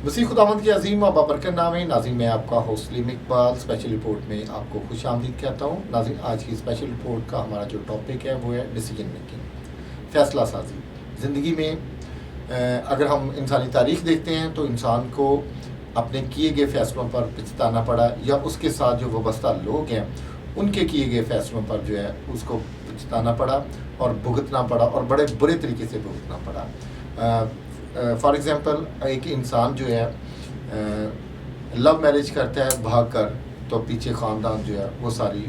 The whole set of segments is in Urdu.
مسیح خداوند کے عظیم و بابرکت نام ہے ناظرین، میں آپ کا ہوسٹ سلیم اقبال اسپیشل رپورٹ میں آپ کو خوش آمدید کہتا ہوں۔ ناظرین، آج کی اسپیشل رپورٹ کا ہمارا جو ٹاپک ہے وہ ہے ڈیسیجن میکنگ، فیصلہ سازی۔ زندگی میں اگر ہم انسانی تاریخ دیکھتے ہیں تو انسان کو اپنے کیے گئے فیصلوں پر پچھتانا پڑا، یا اس کے ساتھ جو وابستہ لوگ ہیں ان کے کیے گئے فیصلوں پر جو ہے اس کو پچھتانا پڑا اور بھگتنا پڑا، اور بڑے برے طریقے سے بھگتنا پڑا۔ فار ایگزامپل، ایک انسان جو ہے لو میرج کرتا ہے بھاگ کر، تو پیچھے خاندان جو ہے وہ ساری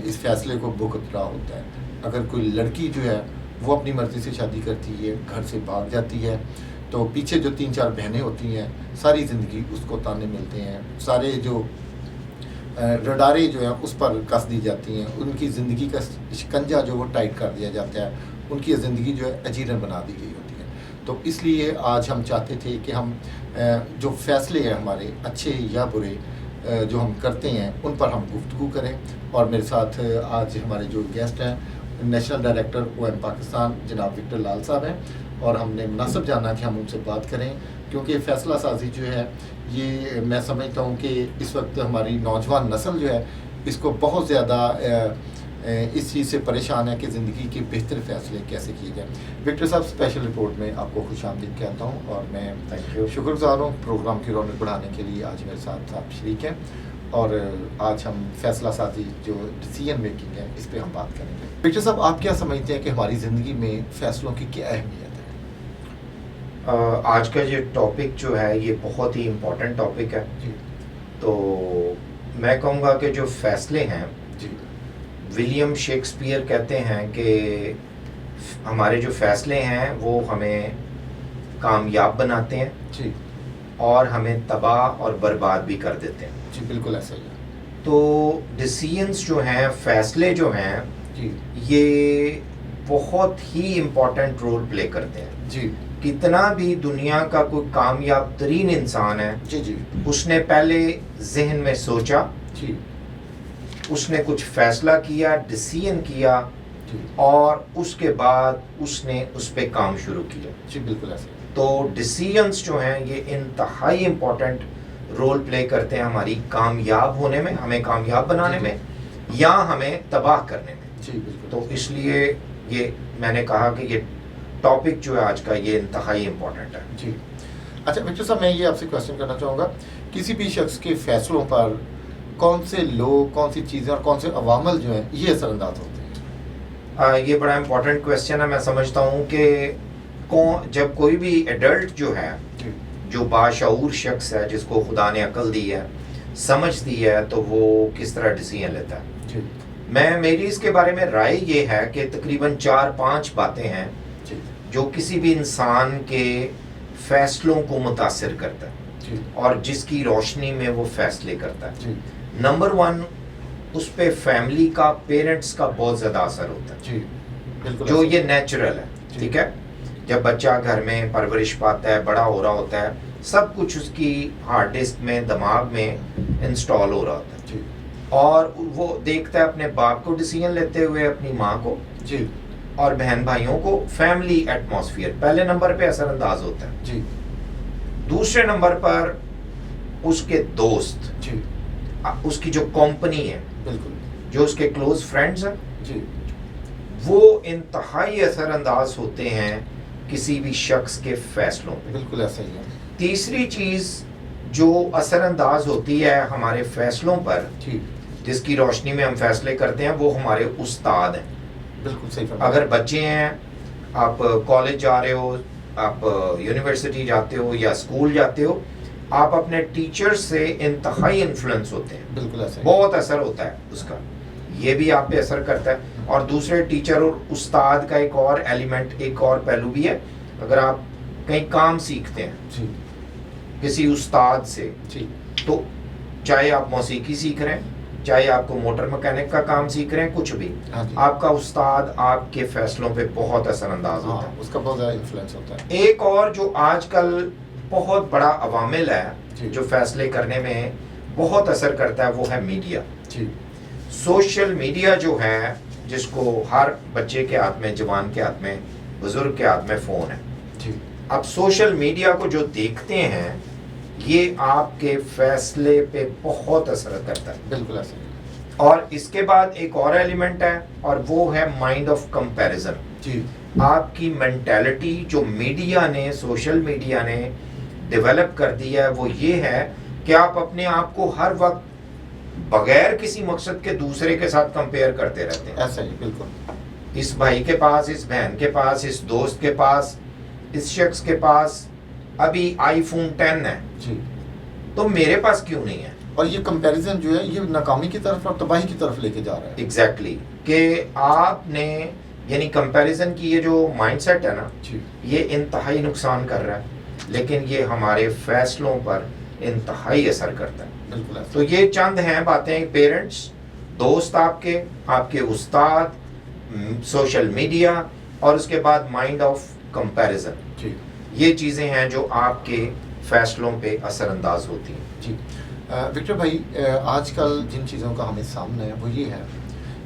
اس فیصلے کو بھگت رہا ہوتا ہے۔ اگر کوئی لڑکی جو ہے وہ اپنی مرضی سے شادی کرتی ہے، گھر سے بھاگ جاتی ہے، تو پیچھے جو 3-4 بہنیں ہوتی ہیں ساری زندگی اس کو تانے ملتے ہیں، سارے جو رڈاریں جو ہیں اس پر کس دی جاتی ہیں، ان کی زندگی کا شکنجہ جو وہ ٹائٹ کر دیا جاتا ہے، ان کی زندگی جو ہے اجیرن بنا دی گئی ہوتی ہے۔ تو اس لیے آج ہم چاہتے تھے کہ ہم جو فیصلے ہیں ہمارے اچھے یا برے جو ہم کرتے ہیں ان پر ہم گفتگو کریں۔ اور میرے ساتھ آج ہمارے جو گیسٹ ہیں نیشنل ڈائریکٹر OM پاکستان جناب وکٹر لال صاحب ہیں، اور ہم نے مناسب جانا کہ ہم ان سے بات کریں، کیونکہ فیصلہ سازی جو ہے یہ میں سمجھتا ہوں کہ اس وقت ہماری نوجوان نسل جو ہے اس کو بہت زیادہ اس چیز سے پریشان ہے کہ زندگی کے بہتر فیصلے کیسے کیے جائیں۔ وکٹر صاحب، اسپیشل رپورٹ میں آپ کو خوش آمدید کہتا ہوں، اور میں شکر گزار ہوں پروگرام کی رونق بڑھانے کے لیے آج میرے ساتھ آپ شریک ہیں، اور آج ہم فیصلہ سازی جو ڈیسیجن میکنگ ہے اس پہ ہم بات کریں گے۔ وکٹر صاحب، آپ کیا سمجھتے ہیں کہ ہماری زندگی میں فیصلوں کی کیا اہمیت ہے؟ آج کا یہ ٹاپک جو ہے یہ بہت ہی امپورٹنٹ ٹاپک ہے جی، تو میں کہوں گا کہ جو فیصلے ہیں، جی، ولیم شیکسپیئر کہتے ہیں کہ ہمارے جو فیصلے ہیں وہ ہمیں کامیاب بناتے ہیں جی، اور ہمیں تباہ اور برباد بھی کر دیتے ہیں۔ جی، بالکل ایسا ہی ہے۔ تو ڈیسیژنس جو ہیں، فیصلے جو ہیں، جی، یہ بہت ہی امپورٹنٹ رول پلے کرتے ہیں۔ جی، کتنا بھی دنیا کا کوئی کامیاب ترین انسان ہے، جی، جی، اس نے پہلے ذہن میں سوچا، جی، اس نے کچھ فیصلہ کیا، ڈیسیژن کیا، جی، اور اس کے بعد اس نے اس پہ کام شروع کیا۔ جی، بالکل ایسا ہی ہے۔ تو ڈیسیژنس جو ہیں یہ انتہائی امپورٹنٹ رول پلے کرتے ہیں ہماری کامیاب ہونے میں، ہمیں کامیاب بنانے میں یا ہمیں تباہ کرنے میں۔ جی، بالکل۔ تو اس لیے یہ میں نے کہا کہ یہ ٹاپک جو ہے آج کا یہ انتہائی امپورٹنٹ ہے۔ جی، اچھا وکٹر صاحب، میں یہ آپ سے کویشچن کرنا چاہوں گا، کسی بھی شخص کے فیصلوں پر کون سے لوگ، کون سی چیزیں اور کون سے عوامل جو ہیں یہ اثر انداز ہوتے ہیں؟ یہ بڑا امپورٹنٹ کویسچن ہے۔ میں سمجھتا ہوں کہ جب کوئی بھی ایڈلٹ جو ہے، جی، جو باشعور شخص ہے، جس کو خدا نے عقل دی ہے، سمجھ دی ہے، تو وہ کس طرح ڈیسیژن لیتا ہے۔ جی، میری اس کے بارے میں رائے یہ ہے کہ تقریباً 4-5 باتیں ہیں جی، جو کسی بھی انسان کے فیصلوں کو متاثر کرتا ہے جی، اور جس کی روشنی میں وہ فیصلے کرتا ہے۔ جی، نمبر 1، اس پہ فیملی کا، پیرنٹس کا بہت زیادہ اثر ہوتا ہے، جی، بالکل جو ایسا ہی یہ نیچرل ہے۔ جی۔ ٹھیک ہے، جب بچہ گھر میں پرورش پاتا ہے، بڑا ہو رہا ہوتا ہے، سب کچھ اس کی ہارڈ ڈسک میں، دماغ میں انسٹال ہو رہا ہوتا ہے، جی، اور وہ دیکھتا ہے اپنے باپ کو ڈیسیژن لیتے ہوئے، اپنی ماں کو جی، اور بہن بھائیوں کو۔ فیملی ایٹماسفیئر پہلے نمبر پہ اثر انداز ہوتا ہے۔ جی، دوسرے نمبر پر اس کے دوست، جی، اس کی جو کمپنی ہے، بالکل، جو اس کے کلوز فرینڈز ہیں، جی، وہ انتہائی اثر انداز ہوتے ہیں کسی بھی شخص کے فیصلوں پہ۔ بالکل ایسا ہی ہے۔ تیسری چیز جو اثر انداز ہوتی ہے ہمارے فیصلوں پر، جی، جس کی روشنی میں ہم فیصلے کرتے ہیں، وہ ہمارے استاد ہیں۔ بالکل صحیح فرمایا۔ اگر بچے ہیں، آپ کالج جا رہے ہو، آپ یونیورسٹی جاتے ہو یا اسکول جاتے ہو، آپ اپنے ٹیچر سے انتہائی انفلوئنس ہوتے ہیں، بالکل ایسا ہی ہے۔ بہت اثر ہوتا ہے اس کا، یہ بھی آپ پہ اثر کرتا ہے۔ اور دوسرے ٹیچر اور استاد کا ایک اور ایلیمنٹ، ایک اور پہلو بھی ہے۔ اگر آپ کہیں کام سیکھتے ہیں جی، کسی استاد سے، جی، تو چاہے آپ موسیقی سیکھ رہے ہیں، چاہے آپ کو موٹر مکینک کا کام سیکھ رہے ہیں، کچھ بھی، ہاں جی، آپ کا استاد آپ کے فیصلوں پہ بہت اثر انداز ہاں، ہوتا ہے۔ اس کا بہت زیادہ انفلوئنس ہوتا ہے۔ ایک اور جو آج کل بہت بڑا عوامل ہے جی، جو فیصلے کرنے میں بہت اثر کرتا ہے، وہ ہے میڈیا۔ جی، سوشل میڈیا جو ہے، جس کو ہر بچے کے ہاتھ میں، جوان کے ہاتھ میں، بزرگ کے ہاتھ میں فون ہے، جی، اب سوشل میڈیا کو جو دیکھتے ہیں یہ آپ کے فیصلے پہ بہت اثر کرتا ہے. بالکل ایسا ہی. اور اس کے بعد ایک اور ایلیمنٹ ہے اور وہ ہے مائنڈ آف کمپیریزن. جی. آپ کی مینٹیلٹی جو میڈیا نے سوشل میڈیا نے ڈیولپ کر دی ہے وہ یہ ہے کہ آپ اپنے آپ کو ہر وقت بغیر کسی مقصد کے دوسرے کے ساتھ کمپیئر کرتے رہتے ہیں. ایسا ہی بالکل. اس بھائی کے پاس، اس بہن کے پاس، اس دوست کے پاس، اس شخص کے پاس ابھی آئی فون 10 ہے جی. تو میرے پاس کیوں نہیں ہے؟ اور یہ کمپیریزن جو ہے یہ ناکامی کی طرف اور تباہی کی طرف لے کے جا رہا ہے. ایگزیکٹلی کہ آپ نے یعنی کمپیریزن کی یہ جو مائنڈ سیٹ ہے نا جی. یہ انتہائی نقصان کر رہا ہے لیکن یہ ہمارے فیصلوں پر انتہائی اثر کرتا ہے. بالکل ایسا. تو یہ چند ہیں باتیں، پیرنٹس، دوست آپ کے استاد، سوشل میڈیا اور اس کے بعد مائنڈ آف کمپیریزن. جی. یہ چیزیں ہیں جو آپ کے فیصلوں پہ اثر انداز ہوتی ہیں. جی. وکٹر بھائی، آج کل جن چیزوں کا ہمیں سامنا ہے وہ یہ ہے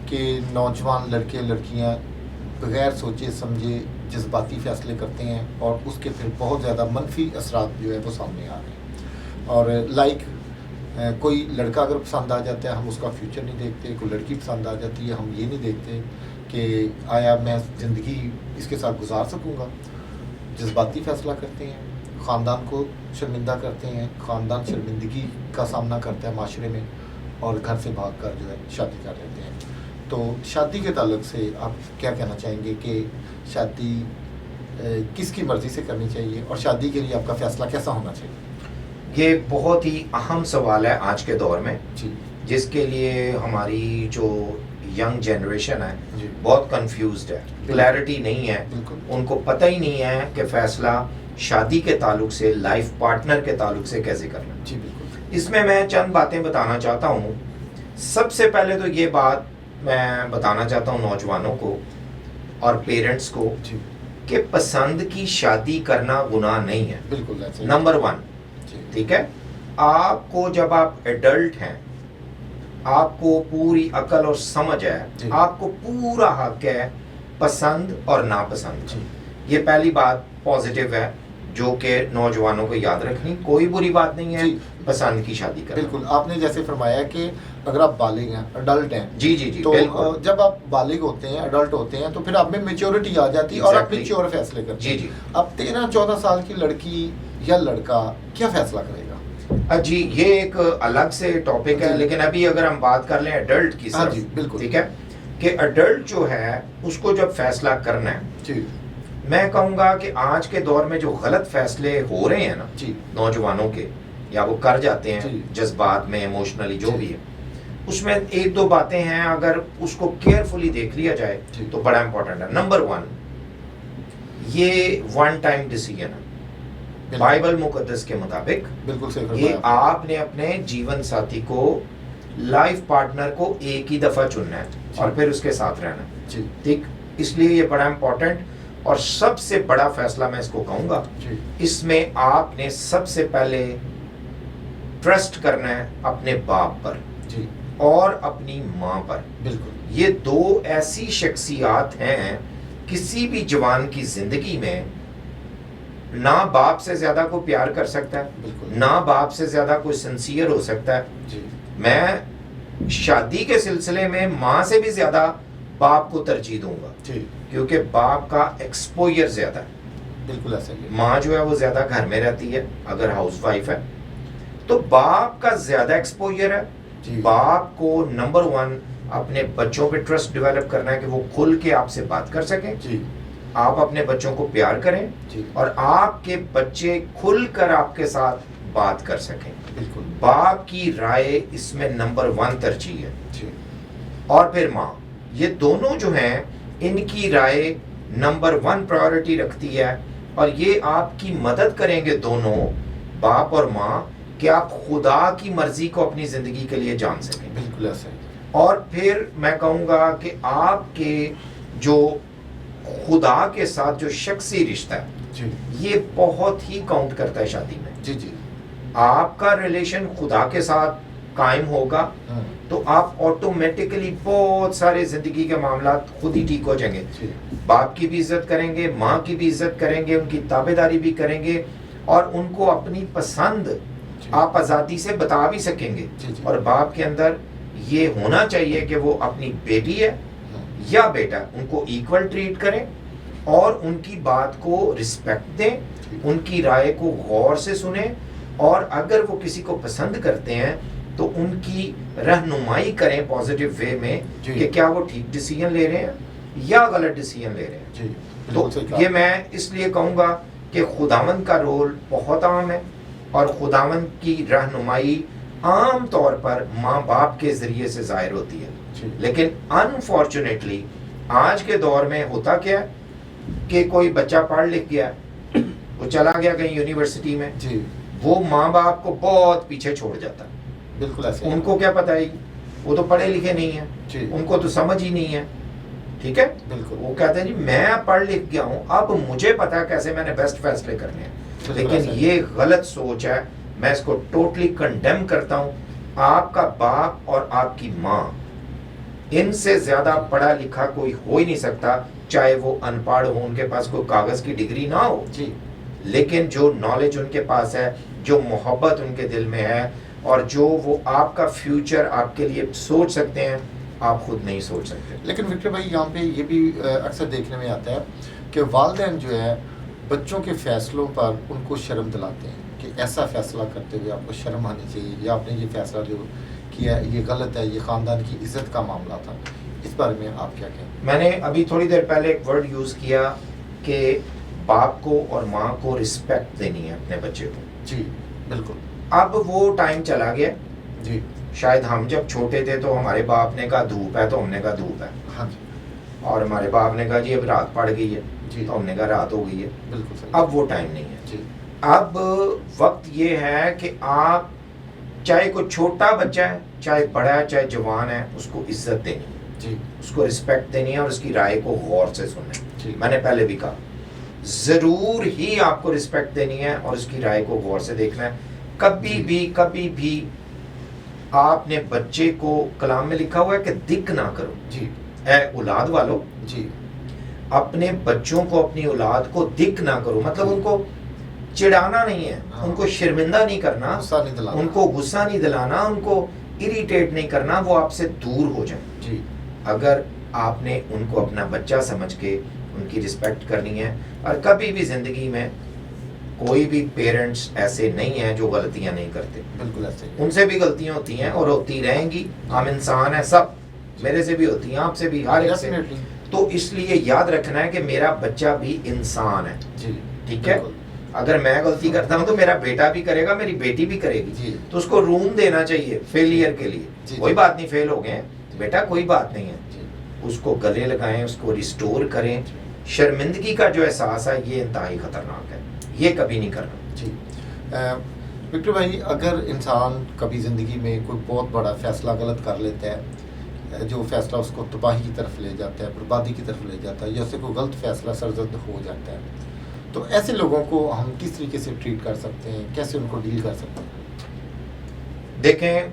کہ نوجوان لڑکے لڑکیاں بغیر سوچے سمجھے جذباتی فیصلے کرتے ہیں اور اس کے پھر بہت زیادہ منفی اثرات جو ہے وہ سامنے آ رہے ہیں. اور کوئی لڑکا اگر پسند آ جاتا ہے ہم اس کا فیوچر نہیں دیکھتے، کوئی لڑکی پسند آ جاتی ہے ہم یہ نہیں دیکھتے کہ آیا میں زندگی اس کے ساتھ گزار سکوں گا. جذباتی فیصلہ کرتے ہیں، خاندان کو شرمندہ کرتے ہیں، خاندان شرمندگی کا سامنا کرتا ہے معاشرے میں اور گھر سے بھاگ کر جو ہے شادی کر لیتے ہیں. تو شادی کے تعلق سے آپ کیا کہنا چاہیں گے کہ شادی کس کی مرضی سے کرنی چاہیے اور شادی کے لیے آپ کا فیصلہ کیسا ہونا چاہیے؟ یہ بہت ہی اہم سوال ہے آج کے دور میں جی. جس کے لیے ہماری جو ینگ جنریشن ہے جی. بہت کنفیوزڈ ہے، کلیئرٹی نہیں ہے. بالکل. ان کو پتہ ہی نہیں ہے کہ فیصلہ شادی کے تعلق سے، لائف پارٹنر کے تعلق سے کیسے کرنا. جی بالکل. اس میں چند باتیں بتانا چاہتا ہوں. سب سے پہلے تو یہ بات میں بتانا چاہتا ہوں نوجوانوں کو اور پیرنٹس کو جی. کہ پسند کی شادی کرنا گناہ نہیں ہے. بالکل ایسا. نمبر 1. جی. ٹھیک ہے. آپ کو جب آپ ایڈلٹ ہیں، آپ کو پوری عقل اور سمجھ ہے، جی. آپ کو پورا حق ہے پسند اور ناپسند. جی. یہ پہلی بات پازیٹیو ہے جو کہ نوجوانوں کو یاد رکھنی. کوئی بری بات نہیں ہے جی. پسند کی شادی کرنا. بالکل. آپ نے جیسے فرمایا کہ اگر آپ بالغ ہیں، ایڈلٹ ہیں، جی جی جی تو بالکل. جب آپ بالغ ہوتے ہیں، ایڈلٹ ہوتے ہیں تو پھر آپ میں میچورٹی آ جاتی ہے اور آپ Exactly. میچور فیصلے کرتے ہیں. جی جی. اب 13-14 سال کی لڑکی یا لڑکا کیا فیصلہ کرے گا؟ جی یہ ایک الگ سے ٹاپک ہے جی. لیکن ابھی اگر ہم بات کر لیں ایڈلٹ کی ہاں صرف، جی بالکل. ٹھیک ہے، کہ ایڈلٹ جو ہے اس کو جب فیصلہ کرنا ہے، جی. میں کہوں گا کہ آج کے دور میں جو غلط فیصلے ہو رہے ہیں نا جی. نوجوانوں کے، یا وہ کر جاتے ہیں جی. جذبات میں، ایموشنلی جو جی. بھی ہے، اس میں 1-2 باتیں ہیں اگر اس کو کیئرفلی دیکھ لیا جائے جی. تو بڑا امپورٹنٹ ہے. نمبر 1، یہ ون ٹائم ڈیسیجن ہے. بائبل مقدس کے مطابق بالکل صحیح یہ فرمایا. آپ نے اپنے جیون ساتھی کو، لائف پارٹنر کو ایک ہی دفعہ چننا ہے اور پھر اس کے ساتھ رہنا ہے. جی. ٹھیک، اس لیے یہ بڑا امپورٹنٹ اور سب سے بڑا فیصلہ میں اس کو کہوں گا. جی. اس میں آپ نے سب سے پہلے ٹرسٹ کرنا ہے اپنے باپ پر جی. اور اپنی ماں پر. بالکل. یہ 2 ایسی شخصیات ہیں کسی بھی جوان کی زندگی میں نہ باپ سے زیادہ کوئی پیار کر سکتا ہے، بالکل. نہ باپ سے زیادہ کوئی سنسیئر ہو سکتا ہے. جی. میں شادی کے سلسلے میں ماں سے بھی زیادہ باپ کو ترجیح دوں گا جی. کیونکہ باپ کا ایکسپوئر زیادہ ہے. بالکل ایسا ہی ہے. ماں جو ہے وہ زیادہ گھر میں رہتی ہے اگر ہاؤس وائف ہے، تو باپ کا زیادہ ایکسپوئر ہے. جی. باپ کو نمبر 1 اپنے بچوں پہ ٹرسٹ ڈیولپ کرنا ہے کہ وہ کھل کے آپ سے بات کر سکیں، جی. آپ اپنے بچوں کو پیار کریں جی. اور آپ کے بچے کھل کر آپ کے ساتھ بات کر سکیں. بالکل. باپ کی رائے اس میں نمبر 1 ترجیح ہے. جی. اور پھر ماں، یہ دونوں جو ہیں ان کی رائے نمبر 1 پرائیورٹی رکھتی ہے اور یہ آپ کی مدد کریں گے دونوں باپ اور ماں کہ آپ خدا کی مرضی کو اپنی زندگی کے لیے جان سکیں. بالکل ایسا ہی. اور پھر میں کہوں گا کہ آپ کے جو خدا کے ساتھ جو شخصی رشتہ ہے جی. یہ بہت ہی کاؤنٹ کرتا ہے شادی میں. جی. جی. آپ کا ریلیشن خدا کے ساتھ قائم ہوگا تو آپ آٹومیٹکلی بہت سارے زندگی کے معاملات خود ہی ٹھیک ہو جائیں گے. باپ کی بھی عزت کریں گے, ماں کی بھی عزت کریں گے, ان کی تابع داری بھی کریں گے, اور ان کو اپنی پسند آپ آزادی سے بتا بھی سکیں گے. اور باپ کے اندر یہ ہونا چاہیے کہ وہ اپنی بیٹی ہے یا بیٹا ان کو ایکول ٹریٹ کریں اور ان کی بات کو رسپیکٹ دیں, ان کی رائے کو غور سے سنیں, اور اگر وہ کسی کو پسند کرتے ہیں تو ان کی رہنمائی کریں پازیٹیو وے میں کہ کیا وہ ٹھیک ڈیسیجن لے رہے ہیں یا غلط ڈیسیجن لے رہے ہیں. تو یہ میں اس لیے کہوں گا کہ خداوند کا رول بہت عام ہے, اور خداوند کی رہنمائی عام طور پر ماں باپ کے ذریعے سے ظاہر ہوتی ہے. لیکن انفارچونیٹلی آج کے دور میں ہوتا کیا ہے کہ کوئی بچہ پڑھ لکھ گیا, وہ چلا گیا کہیں یونیورسٹی میں, وہ ماں باپ کو بہت پیچھے چھوڑ جاتا ہے. بالکل ایسے ان کو کیا پتہ ہے, وہ تو پڑھے لکھے نہیں ہیں, ان کو تو سمجھ ہی نہیں ہے. ٹھیک ہے, بالکل. وہ کہتے ہیں جی میں پڑھ لکھ گیا ہوں, اب مجھے پتا ہے کیسے میں نے بیسٹ فیصلے کرنے ہیں. لیکن یہ غلط سوچ ہے, میں اس کو ٹوٹلی کنڈیم کرتا ہوں. آپ کا باپ اور آپ کی ماں, ان سے زیادہ پڑھا لکھا کوئی ہو ہی نہیں سکتا, چاہے وہ ان پڑھ ہو, ان کے پاس کوئی کاغذ کی ڈگری نہ ہو, لیکن جو نالج ان کے پاس ہے, جو محبت ان کے دل میں ہے, اور جو وہ آپ کا فیوچر آپ کے لیے سوچ سکتے ہیں, آپ خود نہیں سوچ سکتے. لیکن وکٹر بھائی یہاں پہ یہ بھی اکثر دیکھنے میں آتا ہے کہ والدین جو ہے بچوں کے فیصلوں پر ان کو شرم دلاتے ہیں کہ ایسا فیصلہ کرتے ہوئے آپ کو شرم آنی چاہیے, یا آپ نے یہ فیصلہ جو کیا یہ غلط ہے, یہ خاندان کی عزت کا معاملہ تھا. اس بارے میں آپ کیا کہیں؟ میں نے ابھی تھوڑی دیر پہلے ایک ورڈ یوز کیا کہ باپ کو اور ماں کو رسپیکٹ دینی ہے اپنے بچے کو. جی بالکل. اب وہ ٹائم چلا گیا. جی شاید ہم جب چھوٹے تھے تو ہمارے باپ نے کہا دھوپ ہے تو ہم نے کہا دھوپ ہے. ہاں جی. اور ہمارے باپ نے کہا جی اب رات پڑ گئی ہے, جی تو ہم نے کہا رات ہو گئی ہے. بالکل صحیح. اب وہ ٹائم نہیں ہے. جی اب وقت یہ ہے کہ آپ چاہے کوئی چھوٹا بچہ ہے, چاہے بڑا ہے, چاہے جوان ہے, اس کو عزت دینی ہے, جی اس کو رسپیکٹ دینی ہے, اور اس کی رائے کو غور سے سننا ہے. جی میں نے پہلے بھی کہا ضرور ہی آپ کو رسپیکٹ دینی ہے اور اس کی رائے کو غور سے دیکھنا ہے. کبھی بھی آپ نے بچے کو, کلام میں لکھا ہوا ہے کہ دک نہ کرو. جی اے اولاد والو, جی اپنے بچوں کو, اپنی اولاد کو دک نہ کرو, مطلب ان کو چڑھانا نہیں ہے, ان کو شرمندہ نہیں کرنا, ان کو غصہ نہیں دلانا, ان کو اریٹیٹ نہیں کرنا, وہ آپ سے دور ہو جائیں. جی اگر آپ نے ان کو اپنا بچہ سمجھ کے ان کی رسپیکٹ کرنی ہے. اور کبھی بھی زندگی میں کوئی بھی پیرنٹس ایسے نہیں ہیں جو غلطیاں نہیں کرتے. بالکل ایسے, ان سے بھی غلطیاں ہوتی ہیں اور ہوتی رہیں گی, ہم انسان ہیں سب, میرے سے بھی ہوتی ہیں, آپ سے بھی, ہر ایک سے. تو اس لیے یاد رکھنا ہے کہ میرا بچہ بھی انسان ہے. جی ٹھیک ہے, اگر میں غلطی کرتا ہوں تو میرا بیٹا بھی کرے گا, میری بیٹی بھی کرے گی. تو اس کو روم دینا چاہیے فیلئر کے لیے. کوئی بات نہیں, فیل ہو گئے بیٹا, کوئی بات نہیں ہے, اس کو گلے لگائیں, اس کو ریسٹور کریں. شرمندگی کا جو احساس ہے یہ انتہائی خطرناک ہے, یہ کبھی نہیں کرنا. جی وکٹر بھائی, اگر انسان کبھی زندگی میں کوئی بہت بڑا فیصلہ غلط کر لیتا ہے, جو فیصلہ اس کو تباہی کی طرف لے جاتا ہے, بربادی کی طرف لے جاتا ہے, یا اس سے کوئی غلط فیصلہ سرزد ہو جاتا ہے, تو ایسے لوگوں کو ہم کس طریقے سے ٹریٹ کر سکتے ہیں, کیسے ان کو ڈیل کر سکتے ہیں؟ دیکھیں,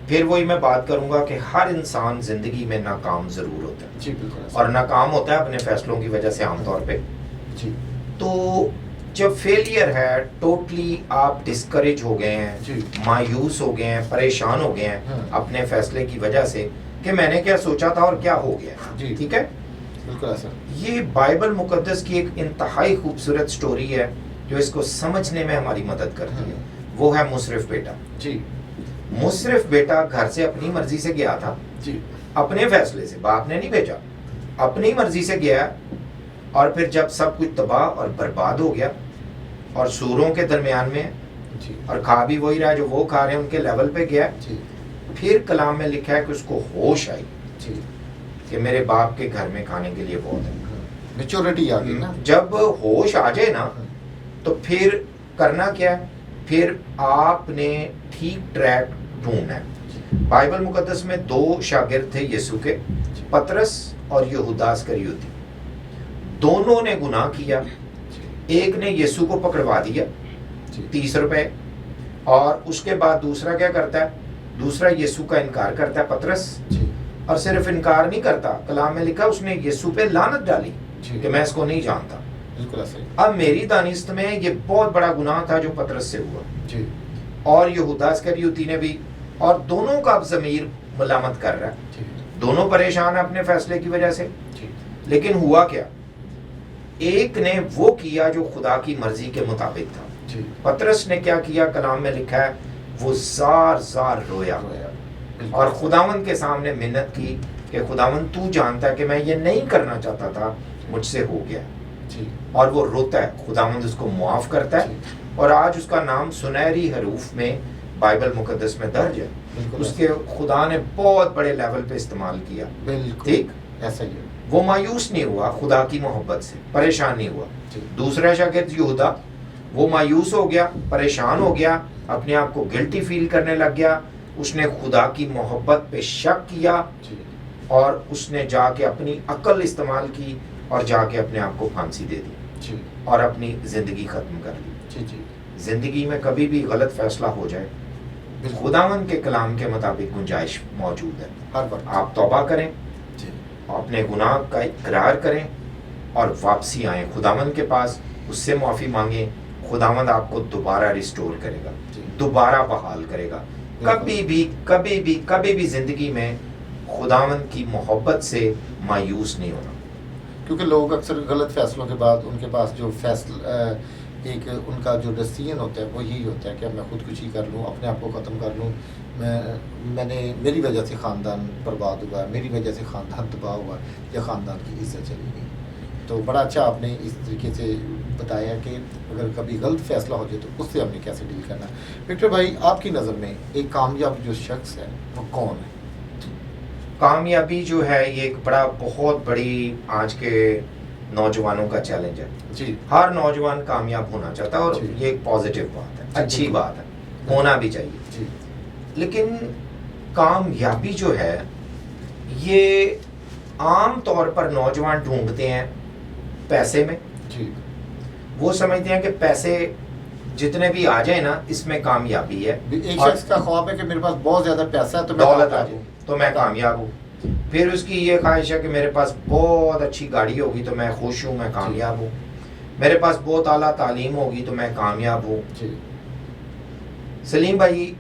پھر وہی میں بات کروں گا کہ ہر انسان زندگی میں ناکام ضرور ہوتا ہے. جی بالکل. اور ناکام ہوتا ہے اپنے فیصلوں کی وجہ سے عام طور پہ. جی. تو جب فیلئر ہے, ٹوٹلی آپ ڈسکریج ہو گئے ہیں, جی, مایوس ہو گئے ہیں, پریشان ہو گئے ہیں اپنے فیصلے کی وجہ سے کہ میں نے کیا سوچا تھا اور کیا ہو گیا. جی ٹھیک ہے, بالکل ایسا. یہ بائبل مقدس کی ایک انتہائی خوبصورت سٹوری ہے جو اس کو سمجھنے میں ہماری مدد کرتی ہے. وہ ہے مصرف بیٹا. جی. مصرف بیٹا گھر سے اپنی مرضی سے گیا تھا. جی. اپنے فیصلے سے, باپ نے نہیں بھیجا, اپنی مرضی سے گیا. اور پھر جب سب کچھ تباہ اور برباد ہو گیا اور سوروں کے درمیان میں, جی, اور کھا بھی وہی رہا جو وہ کھا رہے ہیں, ان کے لیول پہ گیا. جی. پھر کلام میں لکھا ہے کہ اس کو ہوش آئی. جی. کہ میرے باپ کے گھر میں کھانے کے لیے بہت ہے. میچورٹی آ گئی نا. جب ہوش آ جائے نا تو پھر کرنا کیا ہے, پھر آپ نے ٹھیک ٹریک ڈھونڈنا ہے. بائبل مقدس میں 2 شاگرد تھے یسوع کے, پترس اور یہودا اسکریوتی. دونوں نے گناہ کیا. ایک نے یسوع کو پکڑوا دیا 30 روپے, اور اس کے بعد دوسرا کیا کرتا ہے, دوسرا یسوع کا انکار کرتا ہے پطرس، جی اور صرف انکار نہیں کرتا، کلام میں لکھا اس نے یسوع پہ لعنت ڈالی جی کہ میں اس کو نہیں جانتا۔ بالکل ایسا ہی، اب میری دانست میں یہ بہت بڑا گناہ تھا جو پطرس سے ہوا، جی اور یہودا اسکریوتی نے بھی، اور دونوں کا اب ضمیر ملامت کر رہا ہے، جی دونوں پریشان ہیں اپنے فیصلے کی وجہ سے۔ جی لیکن ہوا کیا؟ ایک نے وہ کیا جو خدا کی مرضی کے مطابق تھا، جی پطرس نے کیا کیا؟ کلام میں لکھا ہے وہ زار زار رویا بالکل، اور خداوند کے سامنے منت کی کہ خداوند تو جانتا ہے کہ میں یہ نہیں کرنا چاہتا تھا، مجھ سے ہو گیا، جی اور وہ روتا ہے، خداوند اس کو معاف کرتا ہے، جی اور آج اس کا نام سنہری حروف میں بائبل مقدس میں درج ہے۔ بالکل اس کے خدا نے بہت بڑے لیول پہ استعمال کیا، بالکل ٹھیک؟ ایسا ہی ہے، وہ مایوس نہیں ہوا خدا کی محبت سے، پریشان نہیں ہوا۔ جی دوسرا شاگرد یہودا، وہ مایوس ہو گیا، پریشان ہو گیا، اپنے آپ کو گلٹی فیل کرنے لگ گیا، اس نے خدا کی محبت پہ شک کیا، جی اور اس نے جا کے اپنی عقل استعمال کی اور جا کے اپنے آپ کو پھانسی دے دی جی اور اپنی زندگی ختم کر لی۔ جی جی زندگی میں کبھی بھی غلط فیصلہ ہو جائے، بالکل، خداوند کے کلام کے مطابق گنجائش موجود ہے۔ ہر وقت، آپ توبہ کریں، جی اپنے گناہ کا اقرار کریں اور واپسی آئیں خداوند کے پاس، اس سے معافی مانگیں، خداوند آپ کو دوبارہ ریسٹور کرے گا، جی دوبارہ بحال کرے گا۔ کبھی بھی زندگی میں خداوند کی محبت سے مایوس نہیں ہونا۔ کیونکہ لوگ اکثر غلط فیصلوں کے بعد ان کے پاس جو ایک ان کا جو ڈیسیژن ہوتا ہے وہ یہی ہوتا ہے کہ اب میں خودکشی کر لوں، اپنے آپ کو ختم کر لوں، میری وجہ سے خاندان برباد ہوا ہے، میری وجہ سے خاندان تباہ ہوا ہے، یا خاندان کی عزت چلی گئی۔ تو بڑا اچھا آپ نے اس طریقے سے بتایا کہ اگر کبھی غلط فیصلہ ہو جائے تو اس سے ہم نے کیسے ڈیل کرنا ہے۔ وکٹر بھائی، آپ کی نظر میں ایک کامیاب جو شخص ہے وہ کون ہے؟ کامیابی جو ہے یہ ایک بہت بڑی آج کے نوجوانوں کا چیلنج ہے۔ جی ہر نوجوان کامیاب ہونا چاہتا ہے، اور جی، یہ ایک پازیٹیو بات ہے، جی، اچھی بالکل، بات ہے، ہونا بھی چاہیے۔ جی لیکن کامیابی جو ہے یہ عام طور پر نوجوان ڈھونڈتے ہیں پیسے میں، جی وہ سمجھتے ہیں کہ پیسے جتنے بھی آ جائیں نا اس میں کامیابی ہے، ایک اور شخص کا خواب ہے کہ میرے پاس بہت زیادہ پیسہ ہے تو میں دولت آ کامیاب جائے ہوں۔ تو میں کامیاب ہوں۔ پھر اس کی یہ خواہش ہے کہ میرے پاس بہت اچھی گاڑی ہوگی تو میں خوش ہوں، میں کامیاب ہوں، میرے پاس بہت اعلیٰ تعلیم ہوگی تو میں کامیاب ہوں۔ جی سلیم بھائی،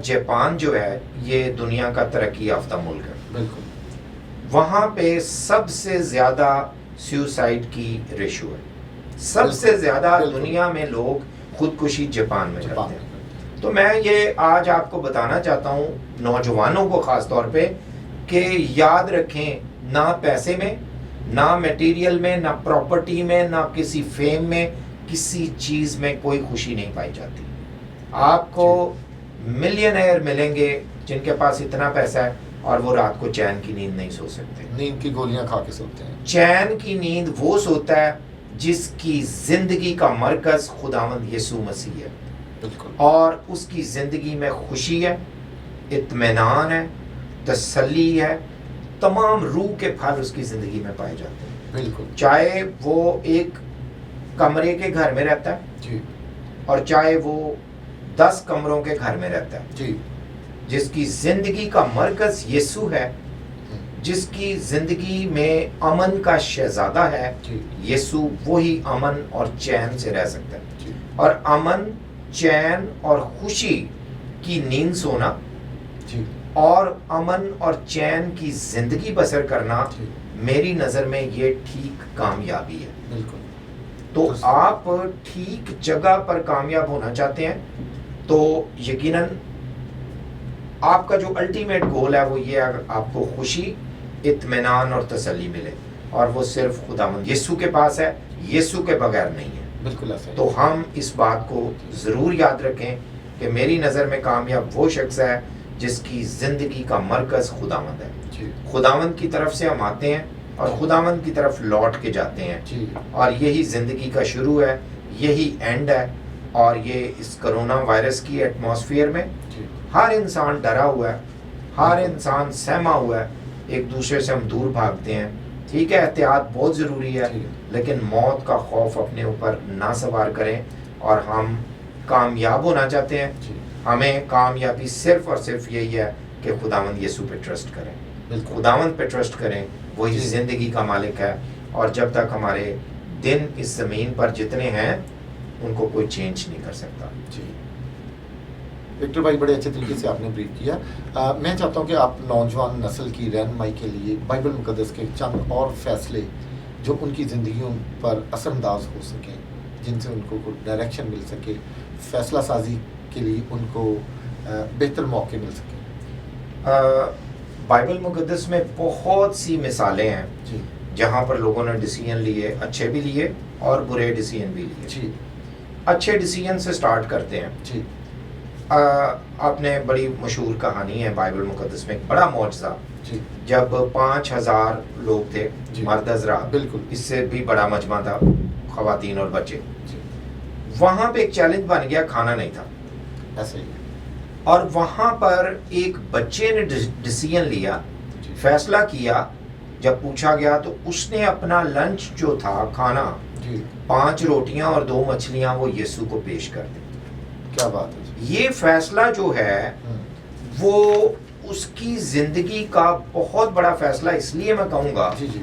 جاپان جو ہے یہ دنیا کا ترقی یافتہ ملک ہے، بالکل، وہاں پہ سب سے زیادہ سیوسائڈ کی ریشو ہے، سب سے زیادہ بالکل، دنیا میں لوگ خودکشی جاپان میں جاپان کرتے ہیں۔ تو میں یہ آج آپ کو بتانا چاہتا ہوں، نوجوانوں کو خاص طور پہ، کہ یاد رکھیں نہ پیسے میں، نہ میٹیریل میں، نہ پراپرٹی میں، نہ کسی فیم میں، کسی چیز میں کوئی خوشی نہیں پائی جاتی۔ آپ کو ملینئر ملیں گے جن کے پاس اتنا پیسہ ہے اور وہ رات کو چین کی نیند نہیں سو سکتے۔ نیند کی گولیاں کھا کے سوتے ہیں۔ چین کی نیند وہ سوتا ہے جس کی زندگی کا مرکز خداوند یسوع مسیح ہے، بالکل، اور اس کی زندگی میں خوشی ہے، اطمینان ہے، تسلی ہے، تمام روح کے پھل اس کی زندگی میں پائے جاتے ہیں۔ بالکل، چاہے وہ ایک کمرے کے گھر میں رہتا ہے جی اور چاہے وہ 10 کمروں کے گھر میں رہتا ہے، جی جس کی زندگی کا مرکز یسوع ہے، جس کی زندگی میں امن کا شہزادہ ہے، جی یسوع وہی امن اور چین سے رہ سکتا ہے۔ جی اور امن، چین اور خوشی کی نیند سونا جی اور امن اور چین کی زندگی بسر کرنا، جی میری نظر میں یہ ٹھیک کامیابی ہے۔ بالکل، تو آپ ٹھیک جگہ پر کامیاب ہونا چاہتے ہیں تو یقیناً آپ کا جو الٹیمیٹ گول ہے وہ یہ ہے، اگر آپ کو خوشی، اطمینان اور تسلی ملے، اور وہ صرف خداوند یسوع کے پاس ہے، یسوع کے بغیر نہیں ہے۔ بالکل ایسا ہی۔ تو ہم اس بات کو ضرور یاد رکھیں کہ میری نظر میں کامیاب وہ شخص ہے جس کی زندگی کا مرکز خداوند ہے۔ جی خداوند کی طرف سے ہم آتے ہیں اور خداوند کی طرف لوٹ کے جاتے ہیں، جی اور یہی زندگی کا شروع ہے، یہی اینڈ ہے۔ اور یہ اس کرونا وائرس کی ایٹماسفیئر میں جی ہر انسان ڈرا ہوا ہے، ہر انسان سہما ہوا ہے، ایک دوسرے سے ہم دور بھاگتے ہیں۔ ٹھیک ہے، احتیاط بہت ضروری ہے، جی لیکن موت کا خوف اپنے اوپر نہ سوار کریں، اور ہم کامیاب ہونا چاہتے ہیں جی ہمیں کامیابی صرف اور صرف یہی ہے کہ خداوند یسوع پہ ٹرسٹ کریں، بالکل خداوند پہ ٹرسٹ کریں، وہی جی۔ زندگی کا مالک ہے، اور جب تک ہمارے دن اس زمین پر جتنے ہیں ان کو کوئی چینج نہیں کر سکتا۔ جی وکٹر بھائی، بڑے اچھے طریقے سے آپ نے بریف کیا۔ میں چاہتا ہوں کہ آپ نوجوان نسل کی رہنمائی کے لیے بائبل مقدس کے چند اور فیصلے جو ان کی زندگیوں پر اثر انداز ہو سکیں، جن سے ان کو کوئی ڈائریکشن مل سکے، فیصلہ سازی کے لیے ان کو بہتر موقع مل سکے۔ بائبل مقدس میں بہت سی مثالیں ہیں جی جہاں پر لوگوں نے ڈیسیجن لیے، اچھے بھی لیے اور برے ڈیسیجن بھی لیے۔ جی اچھے ڈیسیجن سے سٹارٹ کرتے ہیں۔ جی آپ نے بڑی مشہور کہانی ہے بائبل مقدس میں، ایک بڑا معجزہ، جی جب 5000 لوگ تھے، جی مرد حضرات، بالکل اس سے بھی بڑا مجمع تھا، خواتین اور بچے، جی وہاں پہ ایک چیلنج بن گیا، کھانا نہیں تھا، ایسے ہی اور وہاں پر ایک بچے نے ڈیسیجن لیا، جی فیصلہ کیا، جب پوچھا گیا تو اس نے اپنا لنچ جو تھا، کھانا، جی 5 روٹیاں اور 2 مچھلیاں وہ یسوع کو پیش کر دی۔ کیا بات ہے جی۔ یہ فیصلہ جو ہے وہ اس کی زندگی کا بہت بڑا فیصلہ، اس لیے میں کہوں گا جی جی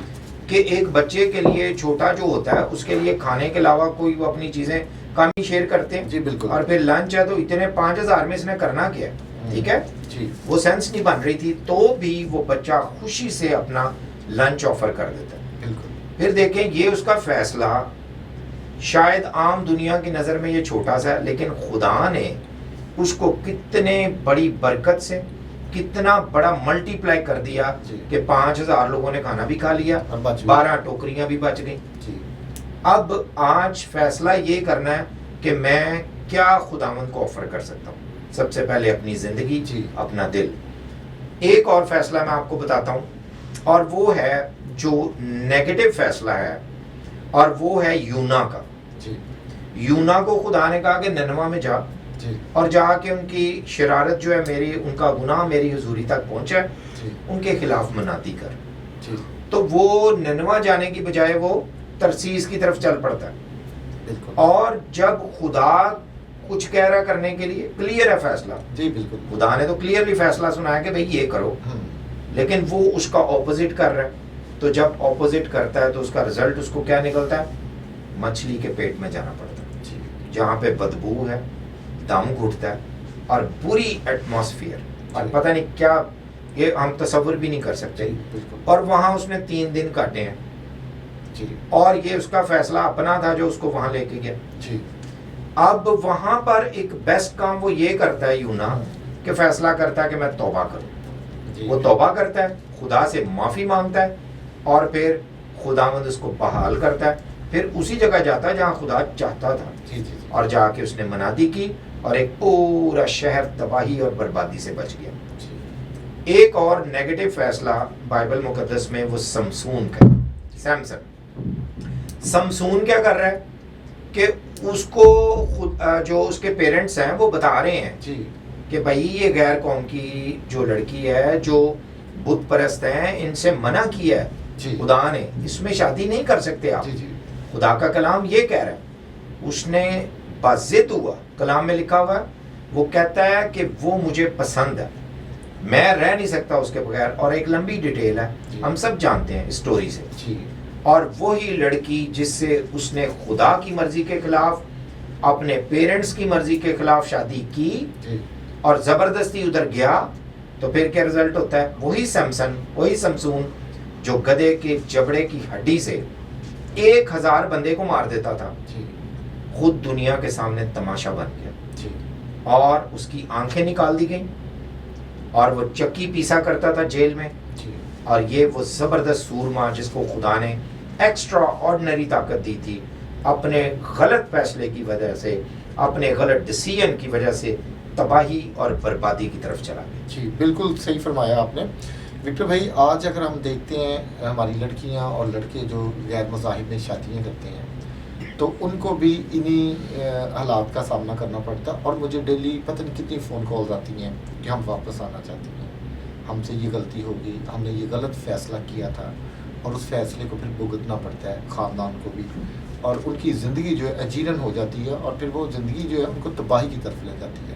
کہ ایک بچے کے لیے چھوٹا جو ہوتا ہے اس کے لیے کھانے کے علاوہ کوئی وہ اپنی چیزیں کم ہی شیئر کرتے ہیں، جی بالکل، اور پھر لنچ ہے تو اتنے 5000 میں اس نے کرنا کیا ہے، ٹھیک ہے، جی وہ سینس نہیں بن رہی تھی، تو بھی وہ بچہ خوشی سے اپنا لنچ آفر کر دیتا ہے۔ بالکل پھر دیکھیں یہ اس کا فیصلہ شاید عام دنیا کی نظر میں یہ چھوٹا سا ہے، لیکن خدا نے اس کو کتنے بڑی برکت سے کتنا بڑا ملٹی پلائی کر دیا جی کہ 5000 لوگوں نے کھانا بھی کھا لیا، اور بچ گئی۔ 12 ٹوکریاں بھی بچ گئیں۔ جی اب آج فیصلہ یہ کرنا ہے کہ میں کیا خداوند کو آفر کر سکتا ہوں۔ سب سے پہلے اپنی زندگی، جی اپنا دل۔ ایک اور فیصلہ میں آپ کو بتاتا ہوں، اور وہ ہے جو نیگیٹو فیصلہ ہے، اور وہ ہے یونا کا۔ جی یونا کو خدا نے کہا کہ ننوا میں جا، جی اور جا کے ان کی شرارت جو ہے، ان کا گناہ میری حضوری تک پہنچا ہے، جی ان کے خلاف منادی کر۔ جی تو وہ ننوا جانے کی بجائے وہ ترسیس کی طرف چل پڑتا ہے، بالکل، اور جب خدا کچھ کہہ رہا کرنے کے لیے، کلیئر ہے فیصلہ، جی بالکل، خدا نے تو کلیئرلی فیصلہ سنایا کہ بھئی یہ کرو، لیکن وہ اس کا اپوزٹ کر رہا ہے، تو جب اپوزٹ کرتا ہے تو اس کا رزلٹ اس کو کیا نکلتا ہے؟ مچھلی کے پیٹ میں جانا پڑتا ہے، جی جہاں پہ بدبو ہے، دم گھٹتا ہے، اور بری ایٹماسفیئر، اور جی۔ پتہ نہیں کیا، یہ ہم تصور بھی نہیں کر سکتے، جی بالکل، اور وہاں اس نے 3 دن کاٹے ہیں، جی اور یہ اس کا فیصلہ اپنا تھا جو اس کو وہاں لے کے گیا۔ جی اب وہاں پر ایک بیسٹ کام وہ یہ کرتا ہے یونا، کہ فیصلہ کرتا ہے کہ میں توبہ کروں۔ جی وہ توبہ کرتا ہے، خدا سے معافی مانگتا ہے، اور پھر خداوند اس کو بحال کرتا ہے، پھر اسی جگہ جاتا ہے جہاں خدا چاہتا تھا، جی جی جی اور جا کے اس نے منادی کی، اور ایک پورا شہر تباہی اور بربادی سے بچ گیا۔ جی ایک اور نیگیٹو فیصلہ بائبل مقدس میں وہ سمسون کا، سمسون کیا کر رہا ہے کہ اس کو جو اس کے پیرنٹس ہیں وہ بتا رہے ہیں جی کہ بھائی یہ غیر قوم کی جو لڑکی ہے، جو بت پرست ہیں، ان سے منع کیا ہے جی خدا نے، اس میں شادی نہیں کر سکتے آپ۔ جی جی خدا کا کلام یہ کہہ رہا ہے، اس نے باضد ہوا، کلام میں لکھا ہوا ہے، وہ کہتا ہے کہ وہ مجھے پسند ہے، میں رہ نہیں سکتا اس کے بغیر، اور ایک لمبی ڈیٹیل ہے، جی ہم سب جانتے ہیں اسٹوری سے۔ جی اور وہی لڑکی جس سے اس نے خدا کی مرضی کے خلاف، اپنے پیرنٹس کی مرضی کے خلاف شادی کی، جی اور زبردستی ادھر گیا، تو پھر کیا رزلٹ ہوتا ہے؟ وہی سمسون جو گدھے کے جبڑے کی ہڈی سے 1000 بندے کو مار دیتا تھا، جی خود دنیا کے سامنے تماشا بن گیا، جی اور اس کی آنکھیں نکال دی گئیں، اور وہ چکی پیسا کرتا تھا جیل میں، جی اور یہ وہ زبردست سورما جس کو خدا نے ایکسٹرا آرڈنری طاقت دی تھی، اپنے غلط فیصلے کی وجہ سے، اپنے غلط ڈیسیژن کی وجہ سے تباہی اور بربادی کی طرف چلا گیا۔ جی بالکل صحیح فرمایا آپ نے وکٹر بھائی۔ آج اگر ہم دیکھتے ہیں ہماری لڑکیاں اور لڑکے جو غیر مذاہب میں شادیاں کرتے ہیں، تو ان کو بھی انہی حالات کا سامنا کرنا پڑتا ہے، اور مجھے ڈیلی پتہ نہیں کتنی فون کالز آتی ہیں کہ ہم واپس آنا چاہتے ہیں، ہم سے یہ غلطی ہوگی، ہم نے یہ غلط فیصلہ کیا تھا، اور اس فیصلے کو پھر بھگتنا پڑتا ہے خاندان کو بھی، اور ان کی زندگی جو ہے اجیرن ہو جاتی ہے، اور پھر وہ زندگی جو ہے ان کو تباہی کی طرف لے جاتی ہے۔